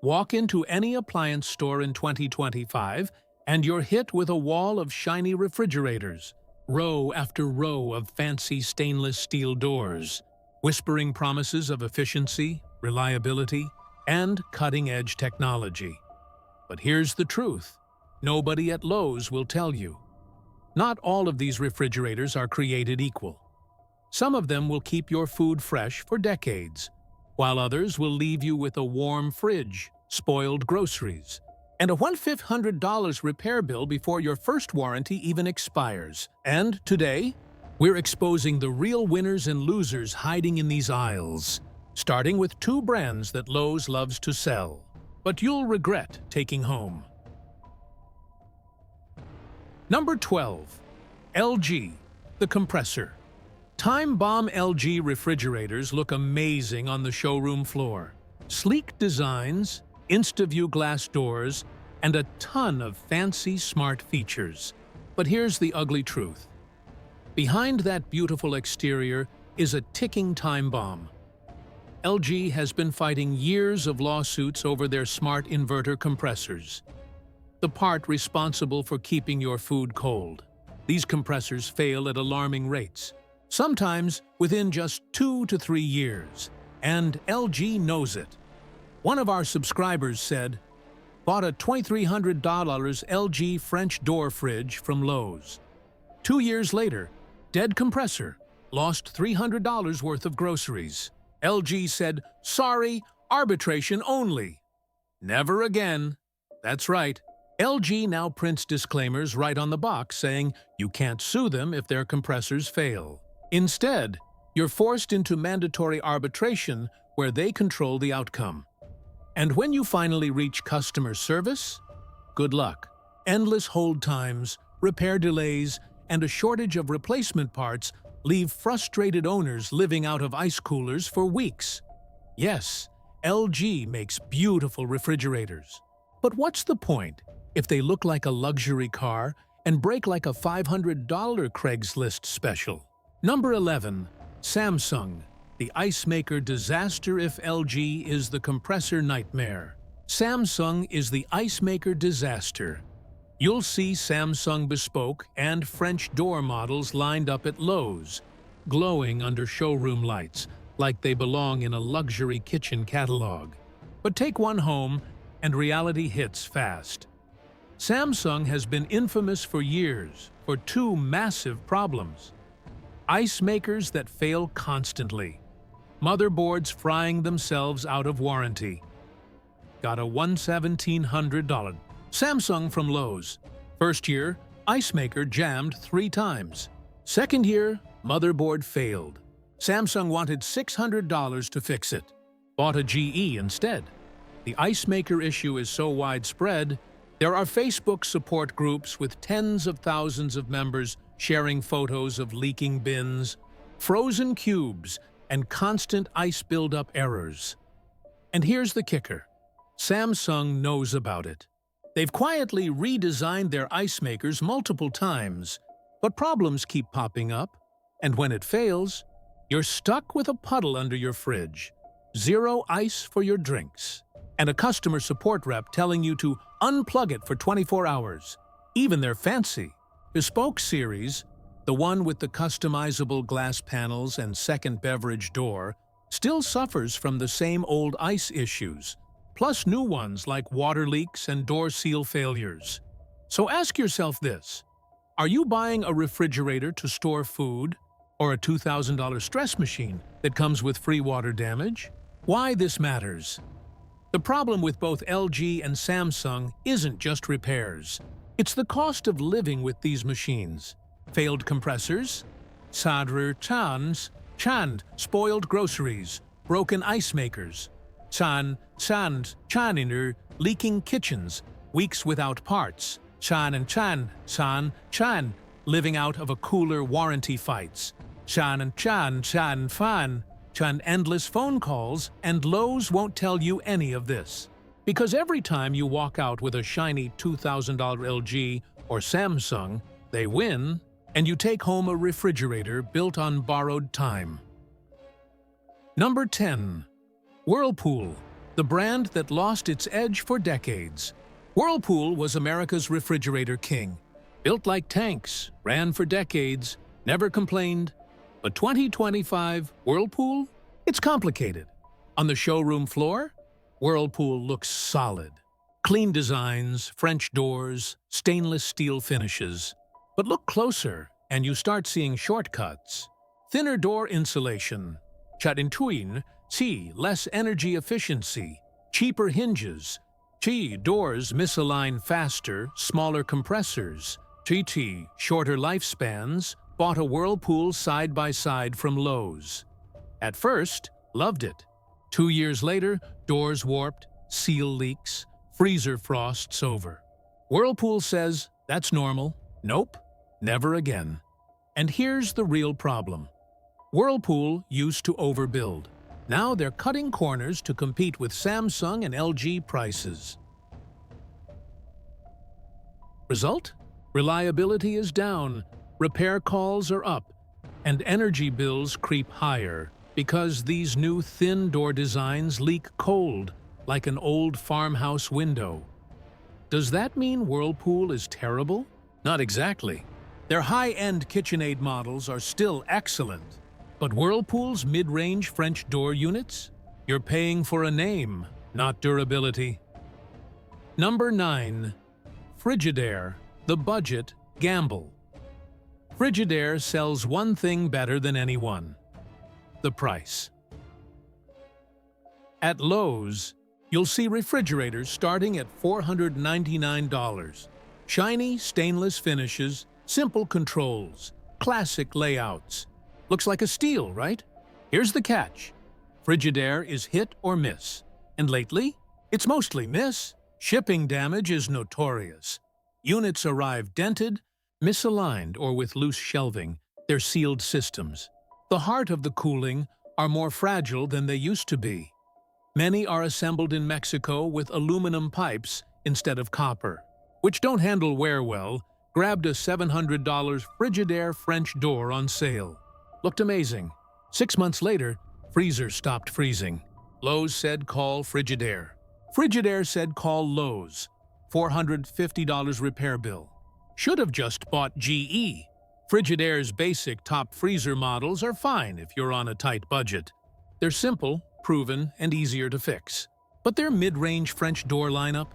Walk into any appliance store in 2025 and you're hit with a wall of shiny refrigerators, row after row of fancy stainless steel doors, whispering promises of efficiency, reliability, and cutting-edge technology. But here's the truth. Nobody at Lowe's will tell you. Not all of these refrigerators are created equal. Some of them will keep your food fresh for decades, while others will leave you with a warm fridge, spoiled groceries, and a $1,500 repair bill before your first warranty even expires. And today, we're exposing the real winners and losers hiding in these aisles, starting with two brands that Lowe's loves to sell, but you'll regret taking home. Number 12. LG, the compressor. Time Bomb LG refrigerators look amazing on the showroom floor. Sleek designs, InstaView glass doors, and a ton of fancy smart features. But here's the ugly truth. Behind that beautiful exterior is a ticking time bomb. LG has been fighting years of lawsuits over their smart inverter compressors, the part responsible for keeping your food cold. These compressors fail at alarming rates, sometimes within just 2 to 3 years, and LG knows it. One of our subscribers said, "Bought a $2,300 LG French door fridge from Lowe's. 2 years later, dead compressor, lost $300 worth of groceries. LG said, 'Sorry, arbitration only.' Never again." That's right. LG now prints disclaimers right on the box saying you can't sue them if their compressors fail. Instead, you're forced into mandatory arbitration where they control the outcome. And when you finally reach customer service, good luck. Endless hold times, repair delays, and a shortage of replacement parts leave frustrated owners living out of ice coolers for weeks. Yes, LG makes beautiful refrigerators. But what's the point if they look like a luxury car and break like a $500 Craigslist special? Number 11. Samsung, the ice maker disaster if LG is the compressor nightmare. Samsung is the ice maker disaster. You'll see Samsung bespoke and French door models lined up at Lowe's, glowing under showroom lights like they belong in a luxury kitchen catalog. But take one home and reality hits fast. Samsung has been infamous for years for two massive problems: ice makers that fail constantly, motherboards frying themselves out of warranty. Got a $1,700 Samsung from Lowe's. First year, ice maker jammed 3 times. Second year, motherboard failed. Samsung wanted $600 to fix it. Bought a GE instead. The ice maker issue is so widespread, there are Facebook support groups with tens of thousands of members sharing photos of leaking bins, frozen cubes, and constant ice buildup errors. And here's the kicker. Samsung knows about it. They've quietly redesigned their ice makers multiple times, but problems keep popping up, and when it fails, you're stuck with a puddle under your fridge, 0 ice for your drinks, and a customer support rep telling you to unplug it for 24 hours. Even their fancy, bespoke series, the one with the customizable glass panels and second beverage door, still suffers from the same old ice issues, plus new ones like water leaks and door seal failures. So ask yourself this: are you buying a refrigerator to store food, or a $2,000 stress machine that comes with free water damage? Why this matters? The problem with both LG and Samsung isn't just repairs. It's the cost of living with these machines. Failed compressors, sadrer chans, chand, spoiled groceries, broken ice makers, chaniner, leaking kitchens, weeks without parts, chan, living out of a cooler warranty fights, endless phone calls, and Lowe's won't tell you any of this. Because every time you walk out with a shiny $2,000 LG or Samsung, they win, and you take home a refrigerator built on borrowed time. Number 10. Whirlpool, the brand that lost its edge for decades. Whirlpool was America's refrigerator king. Built like tanks, ran for decades, never complained. But 2025, Whirlpool? It's complicated. On the showroom floor, Whirlpool looks solid. Clean designs, French doors, stainless steel finishes. But look closer, and you start seeing shortcuts. Thinner door insulation. Chatintuin, C, less energy efficiency. Cheaper hinges. T, doors misalign faster, smaller compressors. TT, shorter lifespans. Bought a Whirlpool side-by-side from Lowe's. At first, loved it. 2 years later, doors warped, seal leaks, freezer frosts over. Whirlpool says, that's normal. Nope, never again. And here's the real problem. Whirlpool used to overbuild. Now they're cutting corners to compete with Samsung and LG prices. Result? Reliability is down, repair calls are up, and energy bills creep higher because these new thin door designs leak cold, like an old farmhouse window. Does that mean Whirlpool is terrible? Not exactly. Their high-end KitchenAid models are still excellent. But Whirlpool's mid-range French door units? You're paying for a name, not durability. Number 9. Frigidaire, the budget gamble. Frigidaire sells one thing better than anyone: the price. At Lowe's, you'll see refrigerators starting at $499. Shiny stainless finishes, simple controls, classic layouts. Looks like a steal, right? Here's the catch. Frigidaire is hit or miss. And lately, it's mostly miss. Shipping damage is notorious. Units arrive dented, misaligned, or with loose shelving. They're sealed systems. The heart of the cooling are more fragile than they used to be. Many are assembled in Mexico with aluminum pipes instead of copper, which don't handle wear well. Grabbed a $700 Frigidaire French door on sale. Looked amazing. 6 months later, freezer stopped freezing. Lowe's said call Frigidaire. Frigidaire said call Lowe's. $450 repair bill. Should have just bought GE. Frigidaire's basic top freezer models are fine if you're on a tight budget. They're simple, proven, and easier to fix. But their mid-range French door lineup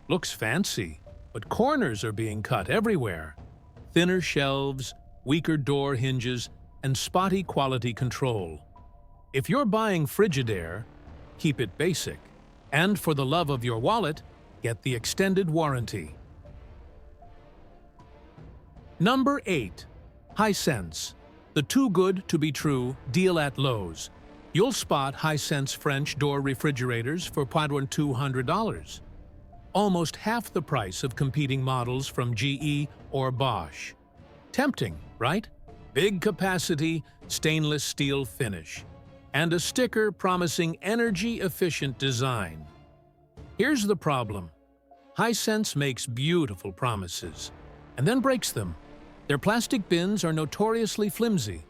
looks fancy, but corners are being cut everywhere. Thinner shelves, weaker door hinges, and spotty quality control. If you're buying Frigidaire, keep it basic. And for the love of your wallet, get the extended warranty. Number 8. Hisense, the too good to be true deal at Lowe's. You'll spot Hisense French door refrigerators for $200. Almost half the price of competing models from GE or Bosch. Tempting, right? Big capacity, stainless steel finish, and a sticker promising energy-efficient design. Here's the problem. Hisense makes beautiful promises, and then breaks them. Their plastic bins are notoriously flimsy.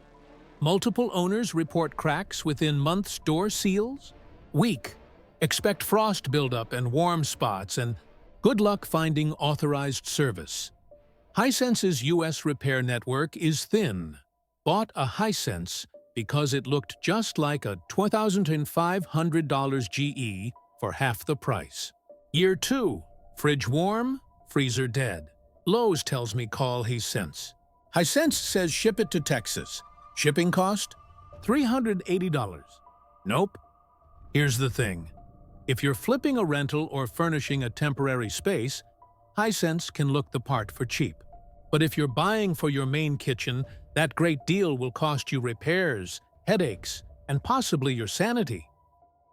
Multiple owners report cracks within months. Door seals? Weak. Expect frost buildup and warm spots, and good luck finding authorized service. Hisense's U.S. repair network is thin. Bought a Hisense because it looked just like a $2,500 GE for half the price. Year 2. Fridge warm, freezer dead. Lowe's tells me call Hisense. Hisense says ship it to Texas. Shipping cost? $380. Nope. Here's the thing. If you're flipping a rental or furnishing a temporary space, Hisense can look the part for cheap. But if you're buying for your main kitchen, that great deal will cost you repairs, headaches, and possibly your sanity.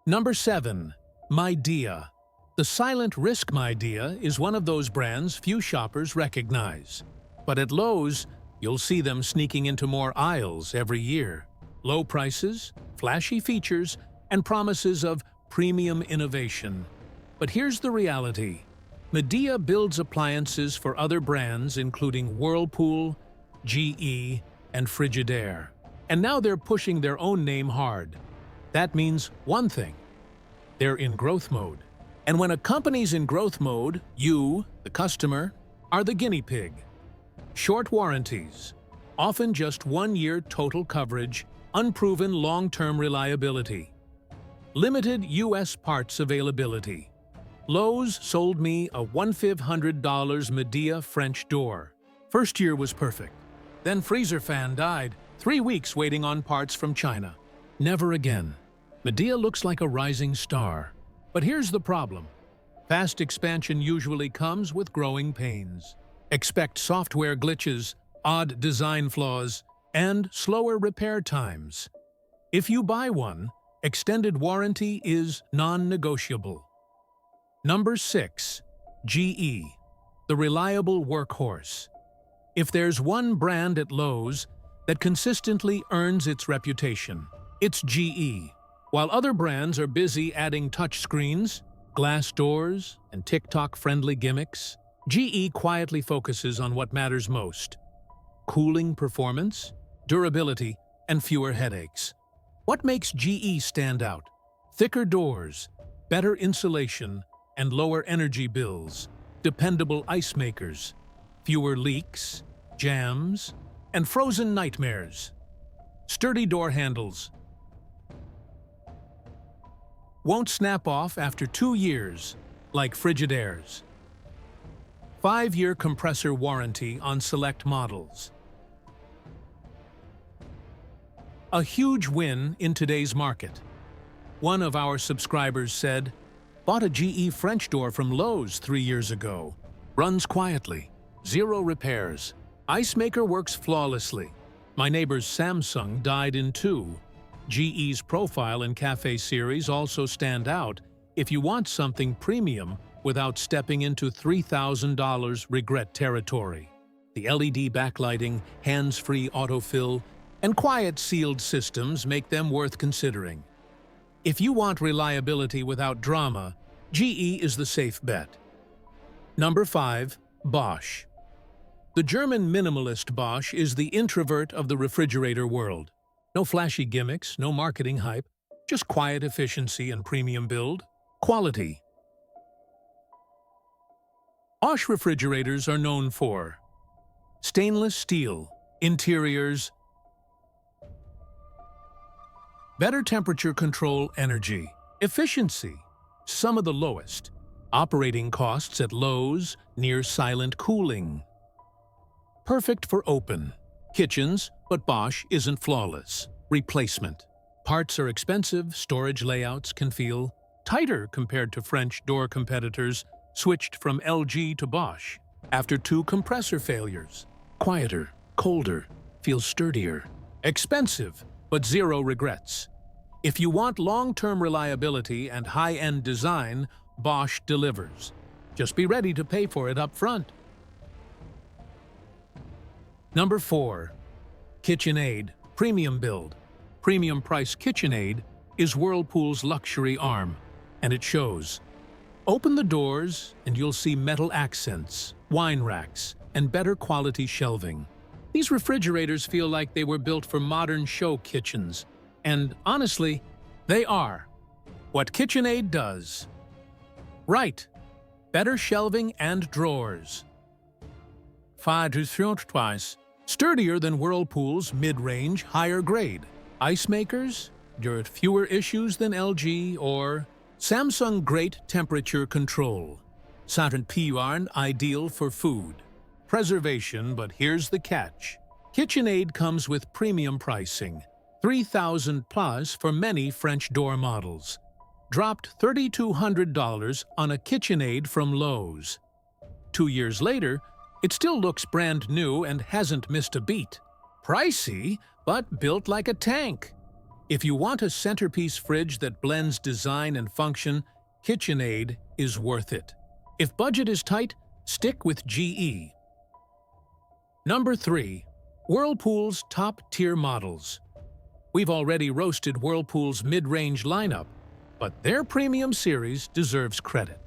Number 7. Midea. The silent risk Midea is one of those brands few shoppers recognize. But at Lowe's, you'll see them sneaking into more aisles every year. Low prices, flashy features, and promises of premium innovation. But here's the reality. Midea builds appliances for other brands including Whirlpool, GE, and Frigidaire. And now they're pushing their own name hard. That means one thing. They're in growth mode. And when a company's in growth mode, you, the customer, are the guinea pig. Short warranties, often just 1 year total coverage, unproven long-term reliability. Limited U.S. parts availability. Lowe's sold me a $1,500 Midea French door. First year was perfect. Then freezer fan died, 3 weeks waiting on parts from China. Never again. Midea looks like a rising star. But here's the problem. Fast expansion usually comes with growing pains. Expect software glitches, odd design flaws, and slower repair times. If you buy one, extended warranty is non-negotiable. Number 6. GE, the reliable workhorse. If there's one brand at Lowe's that consistently earns its reputation, it's GE. While other brands are busy adding touchscreens, glass doors, and TikTok-friendly gimmicks, GE quietly focuses on what matters most: cooling performance, durability, and fewer headaches. What makes GE stand out? Thicker doors, better insulation, and lower energy bills, dependable ice makers, fewer leaks, jams, and frozen nightmares. Sturdy door handles. Won't snap off after 2 years, like Frigidaire's. 5-year compressor warranty on select models. A huge win in today's market. One of our subscribers said, "Bought a GE French door from Lowe's 3 years ago. Runs quietly. 0 repairs. Ice maker works flawlessly. My neighbor's Samsung died in 2. GE's Profile and Cafe series also stand out if you want something premium without stepping into $3,000 regret territory. The LED backlighting, hands-free autofill, and quiet sealed systems make them worth considering. If you want reliability without drama, GE is the safe bet." Number 5. Bosch. The German minimalist Bosch is the introvert of the refrigerator world. No flashy gimmicks, no marketing hype, just quiet efficiency and premium build. Quality. Bosch refrigerators are known for stainless steel, interiors, better temperature control, energy, efficiency, some of the lowest, operating costs at Lowe's, near silent cooling. Perfect for open kitchens, but Bosch isn't flawless. Replacement. Parts are expensive, storage layouts can feel tighter compared to French door competitors switched from LG to Bosch. After 2 compressor failures. Quieter, colder, feels sturdier. Expensive, but 0 regrets. If you want long-term reliability and high-end design, Bosch delivers. Just be ready to pay for it up front. Number 4. KitchenAid, premium build. Premium price KitchenAid is Whirlpool's luxury arm, and it shows. Open the doors and you'll see metal accents, wine racks, and better quality shelving. These refrigerators feel like they were built for modern show kitchens, and honestly, they are. What KitchenAid does. Right. Better shelving and drawers. 5 to twice. Sturdier than Whirlpool's mid-range, higher grade. Ice makers, fewer issues than LG or Samsung. Great temperature control. Saturn P-Yarn, ideal for food. Preservation, but here's the catch. KitchenAid comes with premium pricing, $3,000 plus for many French door models. Dropped $3,200 on a KitchenAid from Lowe's. 2 years later, it still looks brand new and hasn't missed a beat. Pricey, but built like a tank. If you want a centerpiece fridge that blends design and function, KitchenAid is worth it. If budget is tight, stick with GE. Number 3. Whirlpool's top-tier models. We've already roasted Whirlpool's mid-range lineup, but their premium series deserves credit.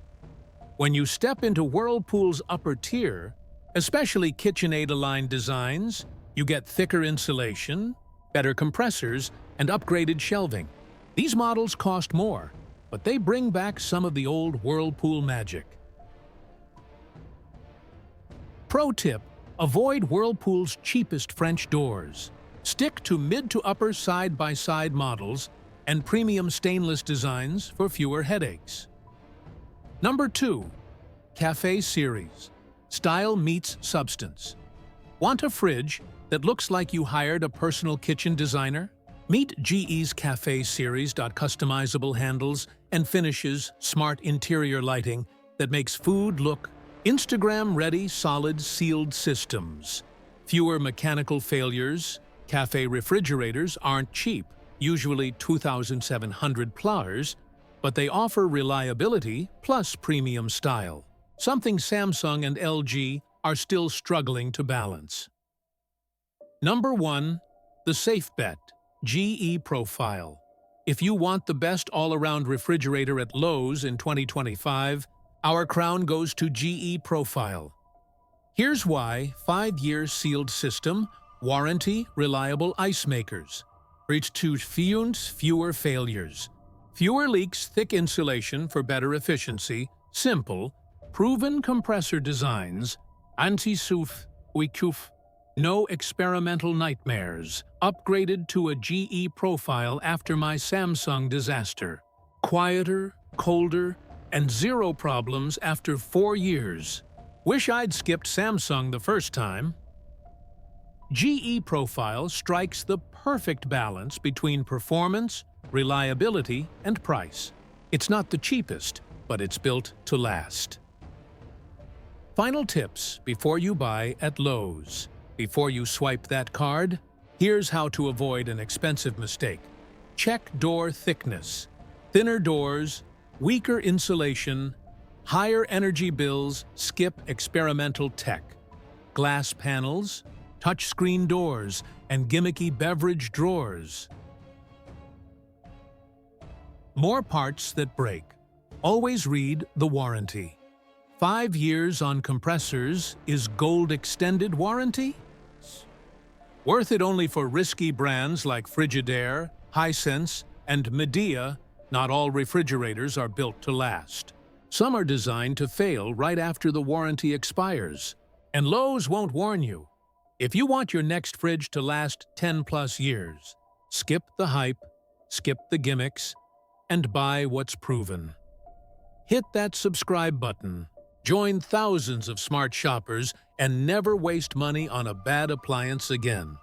When you step into Whirlpool's upper tier, especially KitchenAid-aligned designs, you get thicker insulation, better compressors, and upgraded shelving. These models cost more, but they bring back some of the old Whirlpool magic. Pro tip: avoid Whirlpool's cheapest French doors. Stick to mid to upper side-by-side models and premium stainless designs for fewer headaches. Number 2. Cafe Series. Style meets substance. Want a fridge that looks like you hired a personal kitchen designer? Meet GE's Cafe Series. Customizable handles and finishes, smart interior lighting that makes food look Instagram-ready, solid sealed systems. Fewer mechanical failures. Cafe refrigerators aren't cheap, usually $2,700, but they offer reliability plus premium style, something Samsung and LG are still struggling to balance. Number 1. The Safe Bet, GE Profile. If you want the best all-around refrigerator at Lowe's in 2025, our crown goes to GE Profile. Here's why: 5-year sealed system, warranty, reliable ice makers. Reach to fewer failures. Fewer leaks, thick insulation for better efficiency, simple, proven compressor designs, anti-souf, wikuf, no experimental nightmares, upgraded to a GE Profile after my Samsung disaster. Quieter, colder, and zero problems after 4 years. Wish I'd skipped Samsung the first time. GE Profile strikes the perfect balance between performance, reliability, and price. It's not the cheapest, but it's built to last. Final tips before you buy at Lowe's. Before you swipe that card, here's how to avoid an expensive mistake. Check door thickness. Thinner doors, weaker insulation, higher energy bills, skip experimental tech. Glass panels, touchscreen doors, and gimmicky beverage drawers. More parts that break. Always read the warranty. 5 years on compressors is gold extended warranty? Worth it only for risky brands like Frigidaire, Hisense, and Midea. Not all refrigerators are built to last. Some are designed to fail right after the warranty expires. And Lowe's won't warn you. If you want your next fridge to last 10+ years, skip the hype, skip the gimmicks, and buy what's proven. Hit that subscribe button, join thousands of smart shoppers, and never waste money on a bad appliance again.